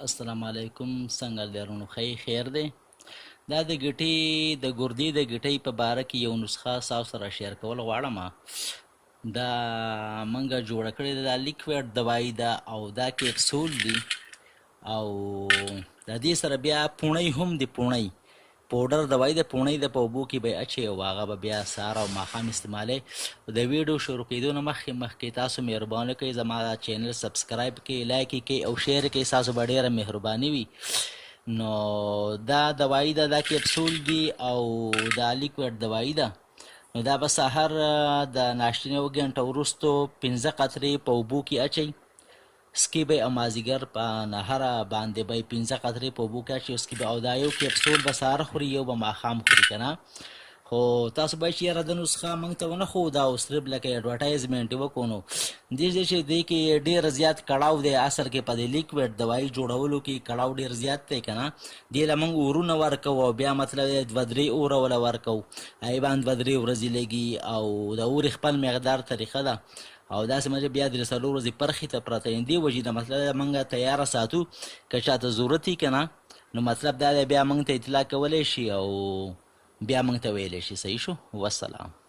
السلام علیکم. څنګه دی ورونو؟ خیر دی. دا د ګټې د ګردې د ګټۍ په باره کې یو نسخه تاسو سره شیر کول غواړم. دا منګه جوړه کړې ده، دا لیکویډ دوايي ده او دا کیپسول دي او د دې سره بیا پوڼۍ هم د پوڼۍ پوډر دوايي د پوڼۍ د په اوبو کې به اچي او هغه به بیا سهار او ماښام استعمالوي. د ویډیو شروع کېدو نه مخکې تاسو مهرباني کوئ زما دا چینل سبسکرایب کړئ، لایک یې کړئ او شیر کړئ. ستاسو به ډېره مهرباني وي. نو دا دوايي ده، دا کیپسول دي او دا لیکویډ دوايي ده. نو دا به سهار د ناشتې نه 1 ګنټه وروستو 15 قطرې په اوبو کې اچئ، سکي به او مازدیګر په نهاره باندې به 15 قطرې په اوبو کې اچئ، سکي به او دا یو کیپسول به سهار خوري، یو به ماښام خوري که نه. خو تاسو باید چې یاره د نسخه موږ ته ونه ښودو او صرف لکه اډورټایزمنټ یې وکړو. نو دې چې دې کې ډېر زیات کړاو دی، اصل کې په دې لیکویډ دوايي جوړولو کې کړاو ډېر زیات دی که نه. دې له موږ اورونه ورکوو او بیا مطلب دی 2-3 اوره وله ورکوو، هغې باندې 2-3 ورځې لګي او د اورې خپل مقدار طریقه ده او داسې مجه بیا 3-4 ورځې پرخې ته پرته یې. دې وجې د مطلب موږ تیاره ساتو، که چاته ضرورت وي که نه نو مطلب دا دی بیا موږ ته اطلاع کولی شي او بیا موږ ته ویلی شي. صحیح شو؟ والسلام.